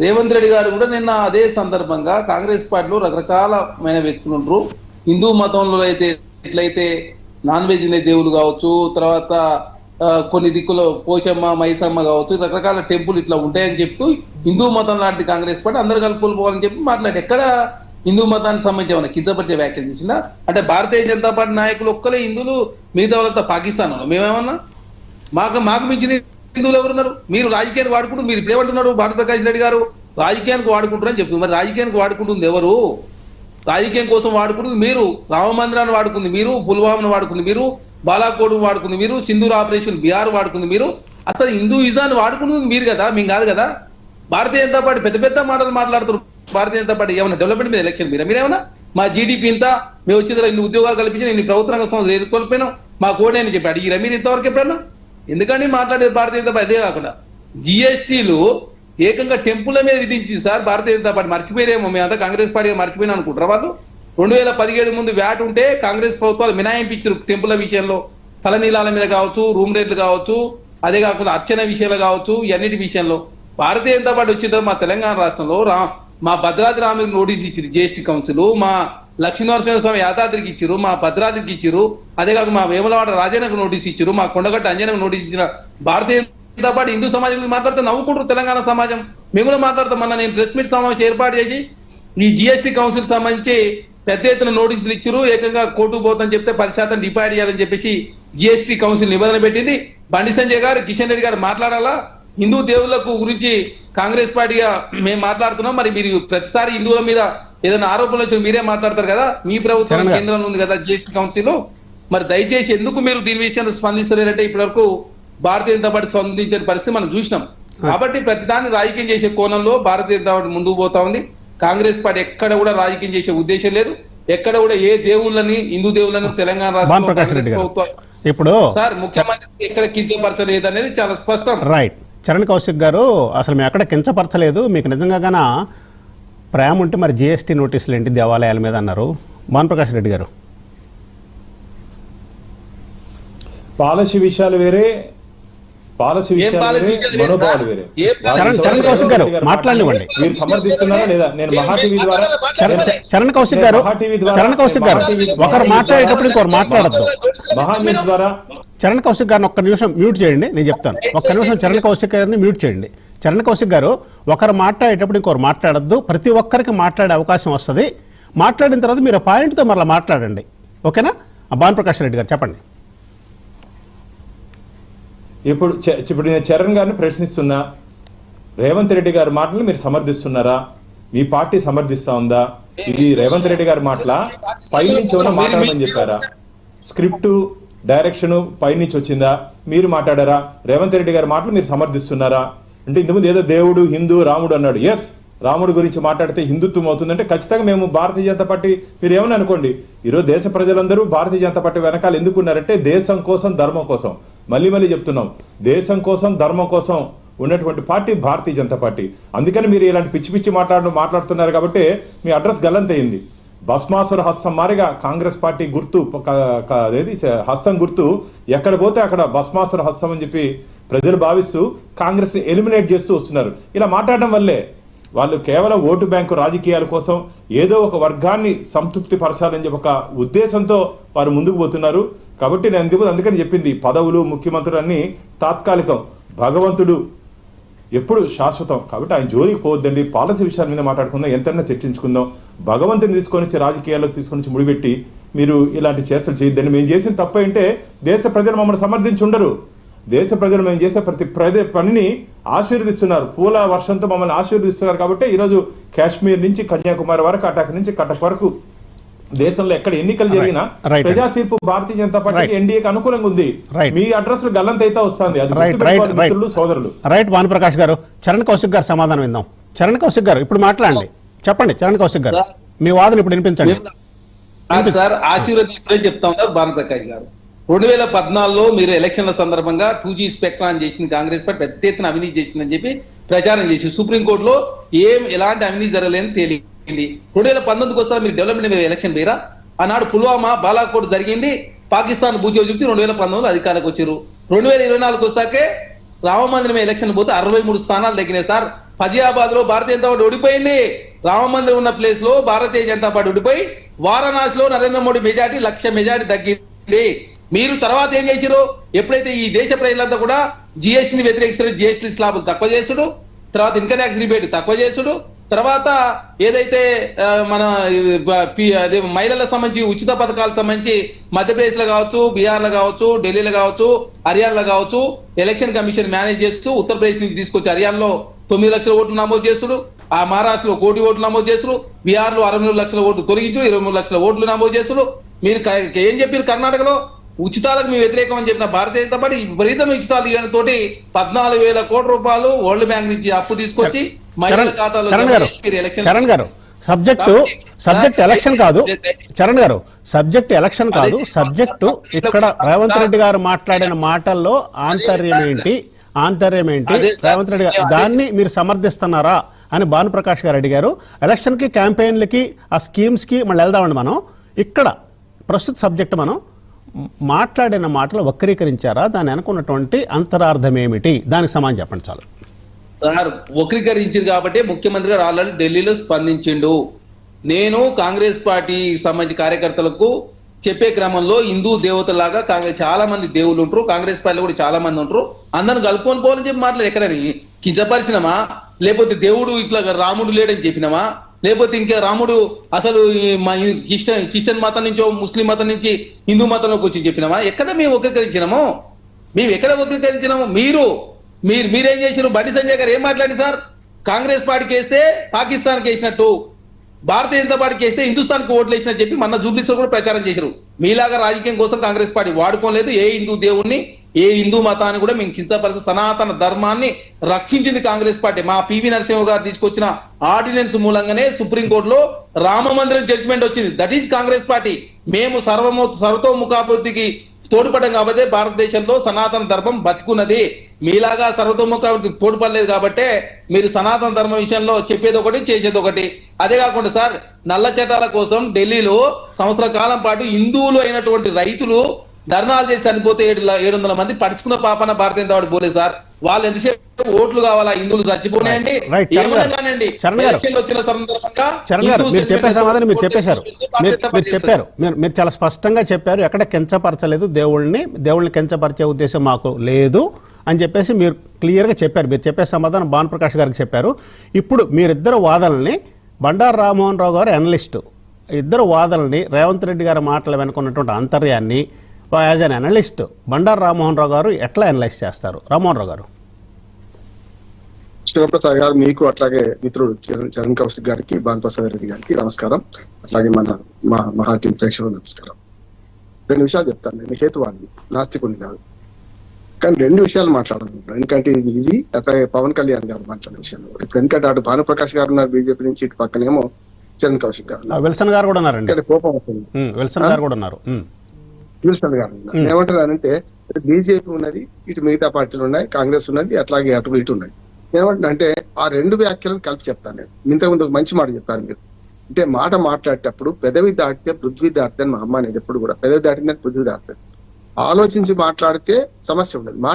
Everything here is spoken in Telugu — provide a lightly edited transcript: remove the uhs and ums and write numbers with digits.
రేవంత్ రెడ్డి గారు కూడా నిన్న అదే సందర్భంగా కాంగ్రెస్ పార్టీలో రకరకాలమైన వ్యక్తులు ఉంటారు. హిందూ మతంలో అయితే ఎట్లయితే నాన్ వెజ్ దేవులు కావచ్చు, తర్వాత కొన్ని దిక్కులో పోచమ్మ మైసమ్మ కావచ్చు, రకరకాల టెంపుల్ ఇట్లా ఉంటాయని చెప్తూ హిందూ మతం లాంటి కాంగ్రెస్ పార్టీ అందరు కలుపుకోవాలని చెప్పి మాట్లాడి ఎక్కడ హిందూ మతానికి సంబంధించి ఏమైనా కించపరిచే వ్యాఖ్యలు చేసినా అంటే భారతీయ జనతా పార్టీ నాయకులు ఒక్కలే హిందువులు, మిగతా వాళ్ళంతా పాకిస్తాన్ మేమేమన్నా మాకు మించిన హిందువులు ఎవరున్నారు? మీరు రాజకీయానికి వాడుకుంటూ మీరు ఇప్పుడేమంటున్నారు? భానుప్రకాష్ రెడ్డి గారు రాజకీయానికి వాడుకుంటారని చెప్తున్నారు. మరి రాజకీయానికి వాడుకుంటుంది ఎవరు? రాజకీయం కోసం వాడుకుంటుంది మీరు, రామ మందిరాన్ని వాడుకుంది మీరు, పుల్వామాను వాడుకుంది మీరు, బాలాకోడు వాడుకుంది మీరు, సింధూర్ ఆపరేషన్ బీహార్ వాడుకుంది మీరు. అసలు హిందూయిజాన్ని వాడుకుంటుంది మీరు కదా, మేము కాదు కదా. భారతీయ జనతా పార్టీ పెద్ద పెద్ద మాటలు మాట్లాడుతున్నారు. భారతీయ జనతా పార్టీ ఏమైనా డెవలప్మెంట్ మీద ఎలక్షన్ మీరేమన్నా మా జీడిపి ఇంత మేము వచ్చిన ఇన్ని ఉద్యోగాలు కల్పించిన ఇన్ని ప్రభుత్వ రంగ సంస్థలు ఎదుర్కొల్పోయినాం మా కోడే అని చెప్పి అడిగిరా మీరు ఇంతవరకు ఎప్పుడన్నా? ఎందుకని మాట్లాడేది భారతీయ జనతా పార్టీ? అదే కాకుండా జిఎస్టీలు ఏకంగా టెంపుల మీద విధించింది సార్ భారతీయ జనతా పార్టీ. మర్చిపోయారేమో మేమంతా కాంగ్రెస్ పార్టీ మర్చిపోయినా అనుకుంటారా వాళ్ళు? 2017 ముందు వ్యాట్ ఉంటే కాంగ్రెస్ ప్రభుత్వాలు మినాయింపించారు టెంపుల విషయంలో, తలనీలాల మీద కావచ్చు, రూమ్ రేట్లు కావచ్చు, అదే కాకుండా అర్చన విషయాలు కావచ్చు, ఇవన్నిటి విషయంలో భారతీయ జనతా పార్టీ వచ్చిన మా తెలంగాణ రాష్ట్రంలో మా భద్రాద్రి రామగిరికి నోటీస్ ఇచ్చారు జిఎస్టీ కౌన్సిల్, మా లక్ష్మీనరసింహ స్వామి యాదాద్రికి ఇచ్చారు, మా భద్రాద్రికి ఇచ్చారు, అదే కాక మా వేములవాడ రాజన్నకు నోటీస్ ఇచ్చారు, మా కొండగట్ట అంజనకు నోటీస్ ఇచ్చిన భారతీయ జనతా పార్టీ హిందూ సమాజం గురించి మాట్లాడితే నవ్వుకుంటారు తెలంగాణ సమాజం. మేము కూడా మాట్లాడతాం. మొన్న నేను ప్రెస్ మీట్ సమావేశం ఏర్పాటు చేసి ఈ జిఎస్టీ కౌన్సిల్ సంబంధించి పెద్ద ఎత్తున నోటీసులు ఇచ్చారు. ఏకంగా కోర్టుకు పోతాని చెప్తే 10% డిపాజిట్ చేయాలని చెప్పేసి జిఎస్టీ కౌన్సిల్ నిబంధన పెట్టింది. బండి సంజయ్ గారు, కిషన్ రెడ్డి గారు మాట్లాడాలా? హిందూ దేవుళ్లకు గురించి కాంగ్రెస్ పార్టీగా మేము మాట్లాడుతున్నాం. మరి మీరు ప్రతిసారి హిందువుల మీద ఏదైనా ఆరోపణలు వచ్చి మీరే మాట్లాడతారు కదా. మీ ప్రభుత్వం కేంద్రంలో ఉంది కదా జిఎస్టీ కౌన్సిల్. మరి దయచేసి ఎందుకు మీరు దీని విషయంలో స్పందిస్తలేరంటే ఇప్పటి వరకు భారతీయ జనతా పార్టీ స్పందించే పరిస్థితి మనం చూసినాం. కాబట్టి ప్రతిదాన్ని రాజకీయం చేసే కోణంలో భారతీయ జనతా పార్టీ ముందుకు పోతా ఉంది. కాంగ్రెస్ పార్టీ ఎక్కడ కూడా రాజకీయం చేసే ఉద్దేశం లేదు. ఎక్కడ కూడా ఏ దేవుళ్ళని హిందూ దేవుళ్ళని తెలంగాణ రాష్ట్రంలో ఇప్పుడు సార్ ముఖ్యమంత్రి ఎక్కడ కించపరచలేదు అనేది చాలా స్పష్టం. రైట్. చరణ్ కౌశిక్ గారు, అసలు మేము ఎక్కడ కించపరచలేదు, మీకు నిజంగా గాన ప్రేమ ఉంటే మరి జిఎస్టీ నోటీసులు ఏంటి దేవాలయాల మీద అన్నారు భానుప్రకాష్ రెడ్డి గారు. పాలసీ విషయాలు వేరే, పాలసీ మనోభావాలు వేరే. చరణ్ కౌశిక్ గారు మాట్లాడివ్వండి. మీరు సమర్థిస్తున్నారా లేదా? నేను మహాటీవీ ద్వారా చరణ్ కౌశిక్ గారు ఒకరు మాట్లాడేటప్పుడు ఇంకొకరు మాట్లాడద్దు. మహాన్యూస్ ద్వారా చరణ్ కౌశిక్ గారిని ఒక్క నిమిషం మ్యూట్ చేయండి, నేను చెప్తాను. ఒక్క నిమిషం చరణ్ కౌశిక్ గారిని మ్యూట్ చేయండి. చరణ్ కౌశిక్ గారు, ఒకరు మాట్లాడేటప్పుడు ఇంకొకరు మాట్లాడద్దు. ప్రతి ఒక్కరికి మాట్లాడే అవకాశం వస్తుంది. మాట్లాడిన తర్వాత మీరు పాయింట్తో మరలా మాట్లాడండి, ఓకేనా? భానుప్రకాష్ రెడ్డి గారు చెప్పండి. ఇప్పుడు నేను చరణ్ గారిని ప్రశ్నిస్తున్నా, రేవంత్ రెడ్డి గారి మాటలు మీరు సమర్థిస్తున్నారా? మీ పార్టీ సమర్థిస్తా ఉందా? ఇది రేవంత్ రెడ్డి గారి మాటల పైనుంచి ఏమైనా మాట్లాడమని చెప్పారా? స్క్రిప్ట్ డైరెక్షన్ పైనుంచి వచ్చిందా? మీరు మాట్లాడారా? రేవంత్ రెడ్డి గారి మాటలు మీరు సమర్థిస్తున్నారా? అంటే ఇంతకుముందు ఏదో దేవుడు, హిందూ, రాముడు అన్నాడు. ఎస్, రాముడు గురించి మాట్లాడితే హిందుత్వం అవుతుందంటే ఖచ్చితంగా మేము భారతీయ జనతా పార్టీ, మీరు ఏమని అనుకోండి, ఈరోజు దేశ ప్రజలందరూ భారతీయ జనతా పార్టీ వెనకాల ఎందుకున్నారంటే దేశం కోసం, ధర్మం కోసం. మళ్ళీ చెప్తున్నాం, దేశం కోసం, ధర్మం కోసం ఉన్నటువంటి పార్టీ భారతీయ జనతా పార్టీ. అందుకని మీరు ఇలాంటి పిచ్చి పిచ్చి మాట్లాడుతున్నారు కాబట్టి మీ అడ్రస్ గల్లంతయింది. భస్మాసుర హస్తం మారిగా కాంగ్రెస్ పార్టీ గుర్తు, హస్తం గుర్తు ఎక్కడ పోతే అక్కడ భస్మాసుర హస్తం అని చెప్పి ప్రజలు భావిస్తూ కాంగ్రెస్ ని ఎలిమినేట్ చేస్తూ వస్తున్నారు. ఇలా మాట్లాడడం వల్లే వాళ్ళు కేవలం ఓటు బ్యాంకు రాజకీయాల కోసం ఏదో ఒక వర్గాన్ని సంతృప్తి పరచాలని చెప్పి ఒక ఉద్దేశంతో వారు ముందుకు పోతున్నారు. కాబట్టి నేను అందుకని చెప్పింది, పదవులు, ముఖ్యమంత్రులు అన్ని తాత్కాలికం, భగవంతుడు ఎప్పుడు శాశ్వతం. కాబట్టి ఆయన జోలికి పోవద్దండి. పాలసీ విషయాల మీద మాట్లాడుకుందాం, ఎంతైనా చర్చించుకుందాం. భగవంతుని తీసుకొని రాజకీయాల్లోకి తీసుకొని ముడిపెట్టి మీరు ఇలాంటి చేష్టలు చేయొద్దండి. మేము చేసిన తప్పు అంటే దేశ ప్రజలు మమ్మల్ని సమర్థించి ఉండరు. దేశ ప్రజలు మేము చేసే ప్రతి పనిని ఆశీర్వదిస్తున్నారు, పూల వర్షంతో మమ్మల్ని ఆశీర్వదిస్తున్నారు. కాబట్టి ఈరోజు కాశ్మీర్ నుంచి కన్యాకుమారి వరకు, అటాక్ నుంచి కటక్ వరకు దేశంలో ఎక్కడ ఎన్నికలు జరిగినా ప్రజా తీర్పు భారతీయ జనతా పార్టీకి, ఎన్డీఏకి అనుకూలంగా ఉంది. మీ అడ్రస్ గల్లంత అయితే వస్తుంది. అది సోదరులు. రైట్. భానుప్రకాష్ గారు, చరణ్ కౌశిక్ గారు సమాధానం విందాం. చరణ్ కౌశిక్ గారు ఇప్పుడు మాట్లాడండి, చెప్పండి. చరణ్ కౌశిక్ గారు మీ వాదన ఇప్పుడు వినిపించండి. సార్ ఆశీర్వదిస్తారని చెప్తా ఉన్నారు భానుప్రకాష్ గారు. 2014లో మీరు ఎలక్షన్ల సందర్భంగా 2G స్పెక్ట్రాన్ చేసింది కాంగ్రెస్ పార్టీ, పెద్ద ఎత్తున అవినీతి చేసిందని చెప్పి ప్రచారం చేసి సుప్రీంకోర్టులో ఎలాంటి అవినీతి జరగలేని తేలింది. 2019కి వస్తారు మీరు డెవలప్మెంట్ మీద ఎలక్షన్ పేరా. ఆనాడు పుల్వామా, బాలాకోట్ జరిగింది, పాకిస్తాన్ భూజో చూపి 2019లో అధికారులకు వచ్చారు. 2024 వస్తాకే రామ మందిరం ఎలక్షన్ పోతే 63 స్థానాలు తగ్గినాయి సార్. ఫజియాబాద్ లో భారతీయ జనతా పార్టీ ఓడిపోయింది. రామ మందిరం ఉన్న ప్లేస్ లో భారతీయ జనతా పార్టీ ఓడిపోయి వారణాసిలో నరేంద్ర మోడీ మెజార్టీ 1,00,000 మెజార్టీ తగ్గింది. మీరు తర్వాత ఏం చేసిరు? ఎప్పుడైతే ఈ దేశ ప్రజలంతా కూడా జిఎస్టీని వ్యతిరేకించారు, జిఎస్టీ స్లాబులు తక్కువ చేసుడు, తర్వాత ఇన్కమ్ ట్యాక్స్ రిబేట్ తక్కువ చేసుడు, తర్వాత ఏదైతే మన అదే మహిళలకు సంబంధించి ఉచిత పథకాలకు సంబంధించి మధ్యప్రదేశ్ లో కావచ్చు, బీహార్ లో కావచ్చు, ఢిల్లీలో కావచ్చు, హర్యానాలో కావచ్చు ఎలక్షన్ కమిషన్ మేనేజ్ చేస్తూ ఉత్తరప్రదేశ్ నుంచి తీసుకొచ్చి హర్యానాలో 9 లక్షల ఓట్లు నమోదు చేస్తుడు, ఆ మహారాష్ట్రలో 1 కోటి ఓట్లు నమోదు చేస్తుడు, బీహార్ లో 63 లక్షల ఓట్లు తొలగించు 23 లక్షల ఓట్లు నమోదు చేస్తుడు. మీరు ఏం చెప్పారు? కర్ణాటకలో ఉచితాలకు మీ వ్యతిరేకం అని చెప్పిన భారతీయ జనతా పార్టీ విపరీతం ఉచితాలు ఇవ్వడం తోటి 14,000 కోట్ల రూపాయలు వరల్డ్ బ్యాంక్ నుంచి అప్పు తీసుకొచ్చి మహిళల ఖాతాలో చరణ్ గారు సబ్జెక్ట్ ఎలక్షన్ కాదు. చరణ్ గారు సబ్జెక్ట్ ఎలక్షన్ కాదు. సబ్జెక్టు ఇక్కడ రేవంత్ రెడ్డి గారు మాట్లాడిన మాటల్లో ఆంతర్యం ఏంటి రేవంత్ రెడ్డి గారు దాన్ని మీరు సమర్థిస్తున్నారా అని భానుప్రకాష్ గారు అడిగారు. ఎలక్షన్ కి క్యాంపెయిన్లకి ఆ స్కీమ్స్ కి మళ్ళీ వెళ్దామండి. మనం ఇక్కడ ప్రస్తుత సబ్జెక్ట్ మనం మాట్లాడిన మాటలు వక్రీకరించారా, దాని అనుకున్నటువంటి అంతరార్థం ఏమిటి, దానికి సమాధానం చెప్పండి చాలు. సార్ వక్రీకరించింది కాబట్టి ముఖ్యమంత్రి గారు ఆల్రెడీ ఢిల్లీలో స్పందించిండు. నేను కాంగ్రెస్ పార్టీ సంబంధించి కార్యకర్తలకు చెప్పే క్రమంలో హిందూ దేవతలాగా చాలా మంది దేవుళ్ళు ఉంటారు, కాంగ్రెస్ పార్టీలో కూడా చాలా మంది ఉంటారు, అందరిని కలుపుకొని పోవాలని చెప్పి మాట్లాడు ఎక్కడని కించపరిచినమా, లేకపోతే దేవుడు ఇట్లా రాముడు లేడని చెప్పినామా, లేకపోతే ఇంకా రాముడు అసలు క్రిస్టియన్ మతం నుంచో ముస్లిం మతం నుంచి హిందూ మతంలోకి వచ్చి చెప్పినామా? ఎక్కడ మేము వక్రీకరించినాము? మేము ఎక్కడ వక్రీకరించినాము? మీరేం చేశారు? బండి సంజయ్ గారు ఏం మాట్లాడి సార్, కాంగ్రెస్ పార్టీకి వేస్తే పాకిస్తాన్కి వేసినట్టు, భారతీయ జనతా పార్టీకి వేస్తే హిందుస్థాన్కి ఓట్లు వేసినట్టు చెప్పి మన జూబ్లీస్ కూడా ప్రచారం చేశారు. మీలాగా రాజకీయం కోసం కాంగ్రెస్ పార్టీ వాడుకోలేదు. ఏ హిందూ దేవుణ్ణి, ఏ హిందూ మతాన్ని కూడా మేము కించపరిచి సనాతన ధర్మాన్ని రక్షించింది కాంగ్రెస్ పార్టీ. మా పివి నరసింహ గారు తీసుకొచ్చిన ఆర్డినెన్స్ మూలంగానే సుప్రీంకోర్టులో రామ మందిరం జడ్జిమెంట్ వచ్చింది. That is Congress party. మేము సర్వతోముఖాభివృద్ధికి తోడ్పడ్డాం కాబట్టి భారతదేశంలో సనాతన ధర్మం బతికున్నది. మీలాగా సర్వతోముఖాభివృద్ధికి తోడ్పడలేదు కాబట్టి మీరు సనాతన ధర్మం విషయంలో చెప్పేది ఒకటి, చేసేది ఒకటి. అదే కాకుండా సార్, నల్ల చట్టాల కోసం ఢిల్లీలో సంవత్సర కాలం పాటు హిందువులు అయినటువంటి రైతులు ధర్నాలు చేసి చనిపోతే 700 మంది పడుచుకున్న పాపన భారతీయ జనతా పార్టీ పోలేదు సార్. వాళ్ళు ఎంతసేపు ఓట్లు కావాలా, హిందువులు చచ్చిపోయాయండి. వచ్చిన సందర్భంగా మీరు చెప్పే సమాధానం మీరు చెప్పేశారు. మీరు చాలా స్పష్టంగా చెప్పారు, ఎక్కడ కించపరచలేదు దేవుళ్ళని కించపరిచే ఉద్దేశం మాకు లేదు అని చెప్పేసి మీరు క్లియర్గా చెప్పారు. మీరు చెప్పే సమాధానం భానుప్రకాష్ గారికి చెప్పారు. ఇప్పుడు మీరిద్దరు వాదనల్ని బండారు రామ్మోహన్ రావు గారు అనలిస్టు, ఇద్దరు వాదనల్ని రేవంత్ రెడ్డి గారి మాటలు వెనుకున్నటువంటి అంతర్యాన్ని as an analyst Bandaru Rammohan Rao garu ఎట్లా అనలైజ్ చేస్తారు? రామ్మోహన్ రావు గారు. శివప్రసాద్ గారు, మీకు అట్లాగే మిత్రుడు చరణ్ కౌశిక్ గారికి, భానుప్రసాద్ రెడ్డి గారికి నమస్కారం. అట్లాగే మన మహా టీం ప్రేక్షకులకు నమస్కారం. 2 విషయాలు చెప్తాను. నేను హేతువాదిని, నాస్తికుని కాదు. కానీ 2 విషయాలు మాట్లాడాలి. ఎందుకంటే ఇది అట్లాగే పవన్ కళ్యాణ్ గారు మాట్లాడే విషయంలో. ఇప్పుడు ఎందుకంటే అటు భానుప్రకాష్ గారు ఉన్నారు బీజేపీ నుంచి, ఇటు పక్కనేమో చరణ్ కౌశిక్ గారు, విల్సన్ గారు కూడా ఉన్నారు. కోపం వస్తుంది. విల్సన్ గారు కూడా ఉన్నారు. విల్సన్ గారు ఏమంటారంటే బీజేపీ ఉన్నది, ఇటు మిగతా పార్టీలు ఉన్నాయి, కాంగ్రెస్ ఉన్నది, అట్లాగే అటు ఇటు ఉన్నాయి. ఏమంటే ఆ 2 వ్యాఖ్యలను కలిపి చెప్తాను. నేను ఇంతకుముందు ఒక మంచి మాట చెప్తాను. మీరు అంటే మాట మాట్లాడేటప్పుడు పెదవి దాటితే పృథ్వీ దాటితే అని మా అమ్మ అనేది ఎప్పుడు కూడా, పెదవి దాటిందని పృథ్వీ దాటితే ఆలోచించి మాట్లాడితే సమస్య ఉండదు.